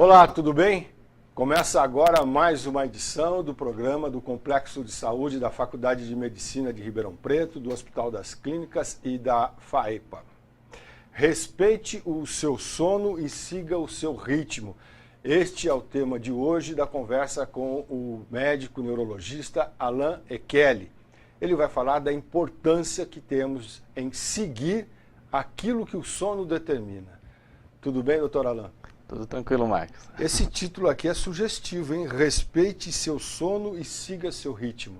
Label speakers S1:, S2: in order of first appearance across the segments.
S1: Olá, tudo bem? Começa agora mais uma edição do programa do Complexo de Saúde da Faculdade de Medicina de Ribeirão Preto, do Hospital das Clínicas e da FAEPA. Respeite o seu sono e siga o seu ritmo. Este é o tema de hoje da conversa com o médico neurologista Alain Ekeli. Ele vai falar da importância que temos em seguir aquilo que o sono determina. Tudo bem, doutor Alain?
S2: Tudo tranquilo, Marcos.
S1: Esse título aqui é sugestivo, hein? Respeite seu sono e siga seu ritmo.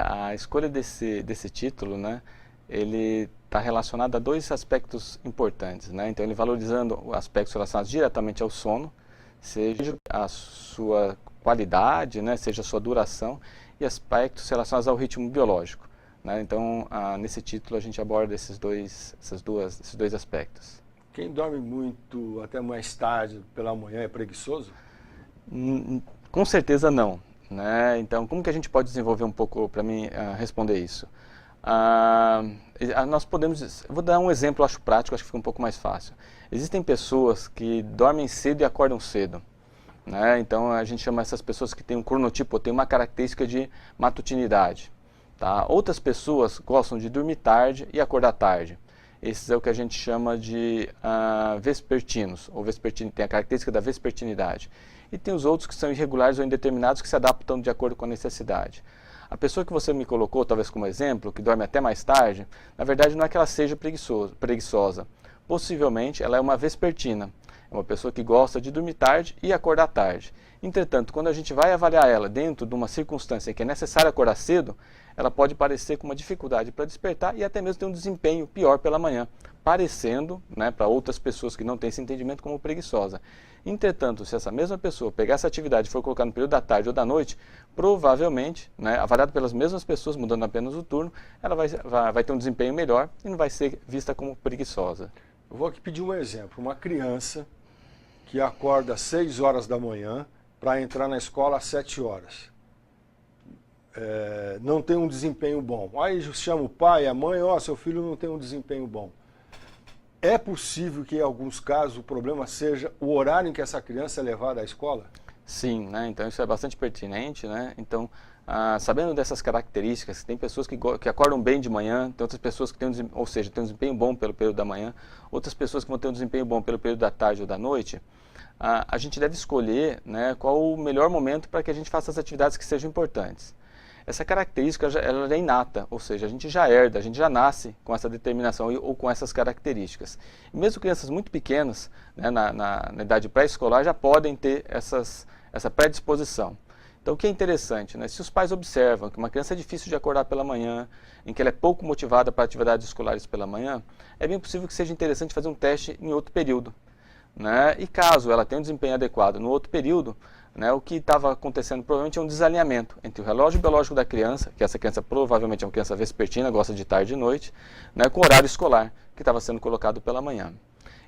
S2: A escolha desse título, né, ele está relacionado a dois aspectos importantes, né? Então, ele valorizando aspectos relacionados diretamente ao sono, seja a sua qualidade, né, seja a sua duração, e aspectos relacionados ao ritmo biológico, né? Então, nesse título a gente aborda esses dois aspectos.
S1: Quem dorme muito até mais tarde pela manhã é preguiçoso?
S2: Com certeza não, né? Então, como que a gente pode desenvolver um pouco para mim responder isso? Nós podemos, vou dar um exemplo, acho prático, acho que fica um pouco mais fácil. Existem pessoas que dormem cedo e acordam cedo, né? Então, a gente chama essas pessoas que têm um cronotipo, têm uma característica de matutinidade, tá? Outras pessoas gostam de dormir tarde e acordar tarde. Esses é o que a gente chama de vespertinos, ou tem a característica da vespertinidade. E tem os outros que são irregulares ou indeterminados, que se adaptam de acordo com a necessidade. A pessoa que você me colocou, talvez como exemplo, que dorme até mais tarde, na verdade não é que ela seja preguiçosa. Possivelmente ela é uma vespertina, é uma pessoa que gosta de dormir tarde e acordar tarde. Entretanto, quando a gente vai avaliar ela dentro de uma circunstância em que é necessário acordar cedo, ela pode parecer com uma dificuldade para despertar e até mesmo ter um desempenho pior pela manhã, parecendo, né, para outras pessoas que não têm esse entendimento, como preguiçosa. Entretanto, se essa mesma pessoa pegar essa atividade e for colocar no período da tarde ou da noite, provavelmente, né, avaliado pelas mesmas pessoas, mudando apenas o turno, ela vai ter um desempenho melhor e não vai ser vista como preguiçosa.
S1: Eu vou aqui pedir um exemplo. Uma criança que acorda às 6 horas da manhã para entrar na escola às 7 horas. Não tem um desempenho bom. Aí chama o pai, a mãe, seu filho não tem um desempenho bom. É possível que em alguns casos o problema seja o horário em que essa criança é levada à escola?
S2: Sim, né? Então isso é bastante pertinente, né? Então, sabendo dessas características, tem pessoas que acordam bem de manhã, tem outras pessoas que têm têm um desempenho bom pelo período da manhã, outras pessoas que vão ter um desempenho bom pelo período da tarde ou da noite. A gente deve escolher, né, qual o melhor momento para que a gente faça as atividades que sejam importantes. Essa característica ela é inata, ou seja, a gente já herda, a gente já nasce com essa determinação ou com essas características. E mesmo crianças muito pequenas, né, na idade pré-escolar, já podem ter essa predisposição. Então, o que é interessante, né, se os pais observam que uma criança é difícil de acordar pela manhã, em que ela é pouco motivada para atividades escolares pela manhã, é bem possível que seja interessante fazer um teste em outro período, né? E caso ela tenha um desempenho adequado no outro período, né, o que estava acontecendo provavelmente é um desalinhamento entre o relógio biológico da criança, que essa criança provavelmente é uma criança vespertina, gosta de tarde e noite, né, com o horário escolar, que estava sendo colocado pela manhã.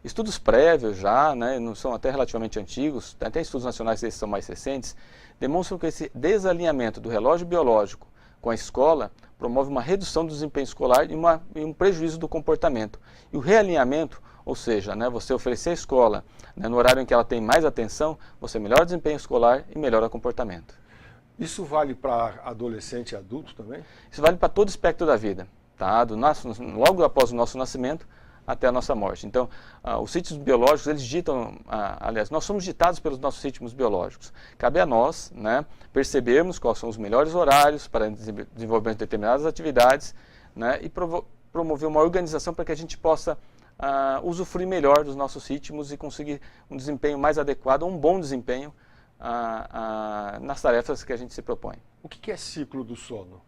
S2: Estudos prévios já, né, não são até relativamente antigos, até estudos nacionais que são mais recentes, demonstram que esse desalinhamento do relógio biológico com a escola promove uma redução do desempenho escolar e um prejuízo do comportamento. E o realinhamento, ou seja, né, você oferecer a escola, né, no horário em que ela tem mais atenção, você melhora o desempenho escolar e melhora o comportamento.
S1: Isso vale para adolescente e adulto também?
S2: Isso vale para todo o espectro da vida, tá? Logo após o nosso nascimento até a nossa morte. Então, os ritmos biológicos, eles ditam, aliás, nós somos ditados pelos nossos ritmos biológicos. Cabe a nós, né, percebermos quais são os melhores horários para desenvolvimento de determinadas atividades, né, e promover uma organização para que a gente possa usufruir melhor dos nossos ritmos e conseguir um desempenho mais adequado, um bom desempenho nas tarefas que a gente se propõe.
S1: O que é ciclo do sono?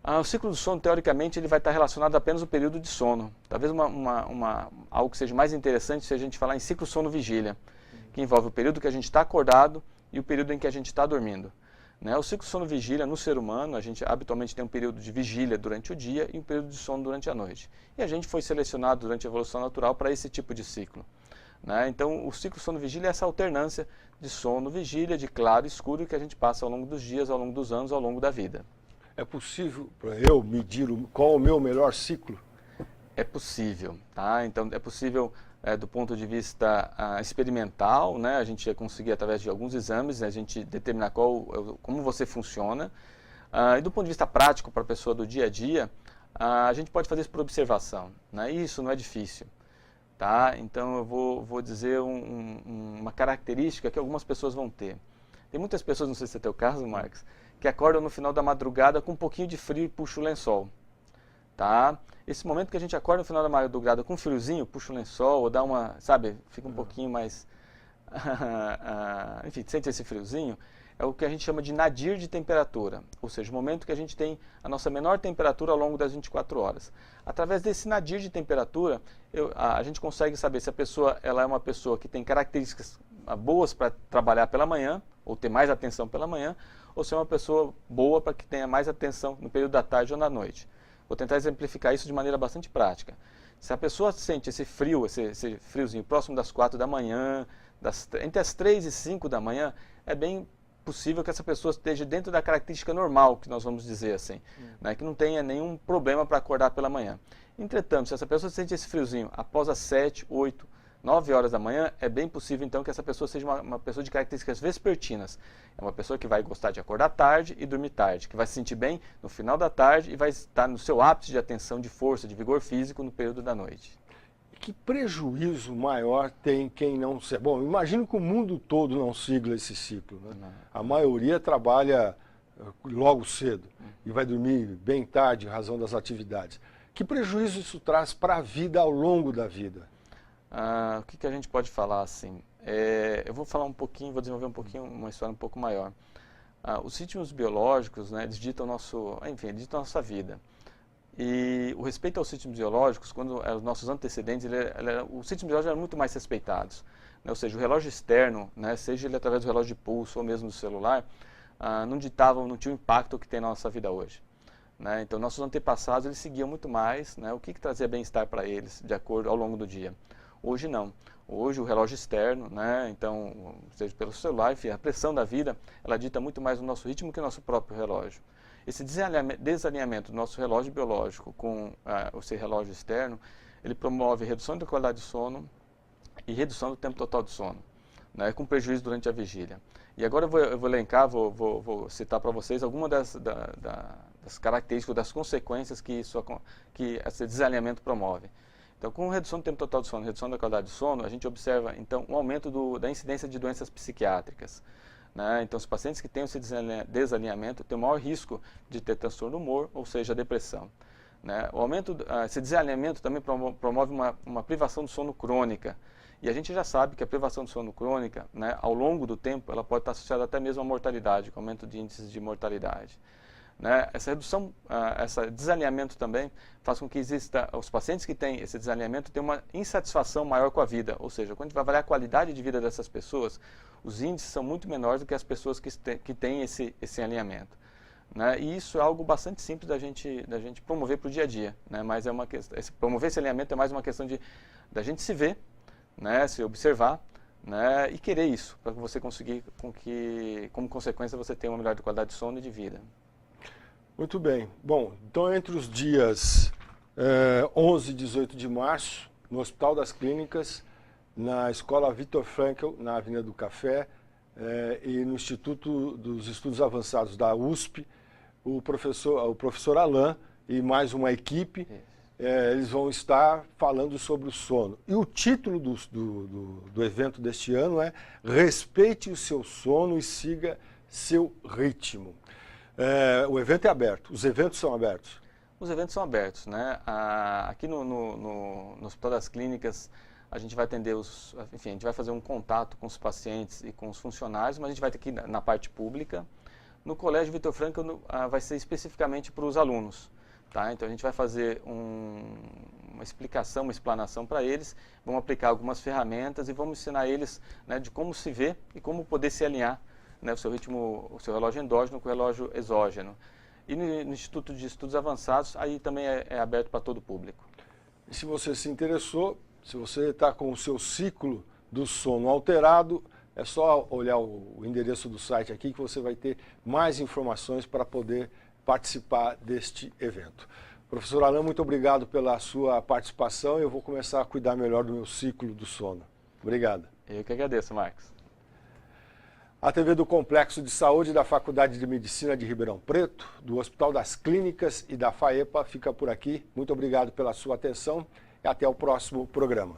S2: O ciclo do sono, teoricamente, ele vai estar relacionado apenas ao período de sono. Talvez algo que seja mais interessante se a gente falar em ciclo sono-vigília, que envolve o período que a gente está acordado e o período em que a gente está dormindo. Né? O ciclo sono-vigília, no ser humano, a gente habitualmente tem um período de vigília durante o dia e um período de sono durante a noite. E a gente foi selecionado durante a evolução natural para esse tipo de ciclo. Né? Então, o ciclo sono-vigília é essa alternância de sono-vigília, de claro e escuro, que a gente passa ao longo dos dias, ao longo dos anos, ao longo da vida.
S1: É possível para eu medir qual é o meu melhor ciclo?
S2: É possível, tá? Então, é possível do ponto de vista experimental, né? A gente ia conseguir, através de alguns exames, a gente determinar como você funciona. E do ponto de vista prático para a pessoa do dia a dia, a gente pode fazer isso por observação, né? Isso não é difícil. Tá? Então eu vou dizer uma característica que algumas pessoas vão ter. Tem muitas pessoas, não sei se é teu caso, Marcos, que acordam no final da madrugada com um pouquinho de frio e puxa o lençol. Tá? Esse momento que a gente acorda no final da madrugada com um friozinho, puxa o lençol, ou dá uma, sabe, fica um pouquinho mais, enfim, sente esse friozinho, é o que a gente chama de nadir de temperatura, ou seja, o momento que a gente tem a nossa menor temperatura ao longo das 24 horas. Através desse nadir de temperatura, a gente consegue saber se a pessoa ela é uma pessoa que tem características boas para trabalhar pela manhã, ou ter mais atenção pela manhã, ou se é uma pessoa boa para que tenha mais atenção no período da tarde ou na noite. Vou tentar exemplificar isso de maneira bastante prática. Se a pessoa sente esse frio, esse friozinho próximo das 4 da manhã, entre as 3 e 5 da manhã, é bem possível que essa pessoa esteja dentro da característica normal, que nós vamos dizer assim, né, que não tenha nenhum problema para acordar pela manhã. Entretanto, se essa pessoa sente esse friozinho após as 7, 8, 9 horas da manhã, é bem possível então que essa pessoa seja uma pessoa de características vespertinas. É uma pessoa que vai gostar de acordar tarde e dormir tarde, que vai se sentir bem no final da tarde e vai estar no seu ápice de atenção, de força, de vigor físico no período da noite.
S1: Que prejuízo maior tem quem não segue? Bom, imagino que o mundo todo não siga esse ciclo, né? A maioria trabalha logo cedo e vai dormir bem tarde em razão das atividades. Que prejuízo isso traz para a vida ao longo da vida?
S2: O que a gente pode falar assim? Eu vou falar um pouquinho, vou desenvolver um pouquinho uma história um pouco maior. Os ritmos biológicos, né, eles ditam eles ditam a nossa vida. E o respeito aos ritmos biológicos, quando os nossos antecedentes, os ritmos biológicos eram muito mais respeitados. Né? Ou seja, o relógio externo, né, seja ele através do relógio de pulso ou mesmo do celular, não tinha o impacto que tem na nossa vida hoje. Né? Então, nossos antepassados, eles seguiam muito mais, né, o que trazia bem-estar para eles, de acordo ao longo do dia. Hoje não. Hoje o relógio externo, né, então, seja pelo celular, enfim, a pressão da vida, ela dita muito mais o nosso ritmo que o nosso próprio relógio. Esse desalinhamento do nosso relógio biológico com esse relógio externo, ele promove redução da qualidade do sono e redução do tempo total de sono, né, com prejuízo durante a vigília. E agora eu vou elencar, vou citar para vocês algumas das características, das consequências que esse desalinhamento promove. Então, com redução do tempo total de sono, redução da qualidade do sono, a gente observa, então, um aumento da incidência de doenças psiquiátricas. Né? Então, os pacientes que têm esse desalinhamento têm o maior risco de ter transtorno do humor, ou seja, depressão. Né? Esse desalinhamento também promove uma privação do sono crônica. E a gente já sabe que a privação do sono crônica, né, ao longo do tempo, ela pode estar associada até mesmo à mortalidade, com aumento de índices de mortalidade. Né? Esse desalinhamento também faz com que os pacientes que têm esse desalinhamento tenham uma insatisfação maior com a vida, ou seja, quando a gente vai avaliar a qualidade de vida dessas pessoas, os índices são muito menores do que as pessoas que têm esse alinhamento. Né? E isso é algo bastante simples da gente promover para o dia a dia, né? Mas promover esse alinhamento é mais uma questão da gente se ver, né? Se observar, né? E querer isso, para você conseguir como consequência, você tenha uma melhor qualidade de sono e de vida.
S1: Muito bem. Bom, então entre os dias 11 e 18 de março, no Hospital das Clínicas, na Escola Viktor Frankl, na Avenida do Café, e no Instituto dos Estudos Avançados da USP, o professor Alain e mais uma equipe, eles vão estar falando sobre o sono. E o título do evento deste ano é Respeite o seu sono e siga seu ritmo. O evento é aberto, os eventos são abertos?
S2: Os eventos são abertos, né? Aqui no Hospital das Clínicas, a gente vai atender enfim, a gente vai fazer um contato com os pacientes e com os funcionários, mas a gente vai ter que ir na parte pública. No Colégio Viktor Frankl vai ser especificamente para os alunos, tá? Então a gente vai fazer uma explicação, uma explanação para eles, vamos aplicar algumas ferramentas e vamos ensinar eles, né, de como se ver e como poder se alinhar, né, o seu relógio endógeno com o relógio exógeno. E no Instituto de Estudos Avançados, aí também é aberto para todo o público.
S1: E se você se interessou, se você está com o seu ciclo do sono alterado, é só olhar o endereço do site aqui que você vai ter mais informações para poder participar deste evento. Professor Alain, muito obrigado pela sua participação. Eu vou começar a cuidar melhor do meu ciclo do sono. Obrigado.
S2: Eu que agradeço, Marcos.
S1: A TV do Complexo de Saúde da Faculdade de Medicina de Ribeirão Preto, do Hospital das Clínicas e da FAEPA fica por aqui. Muito obrigado pela sua atenção e até o próximo programa.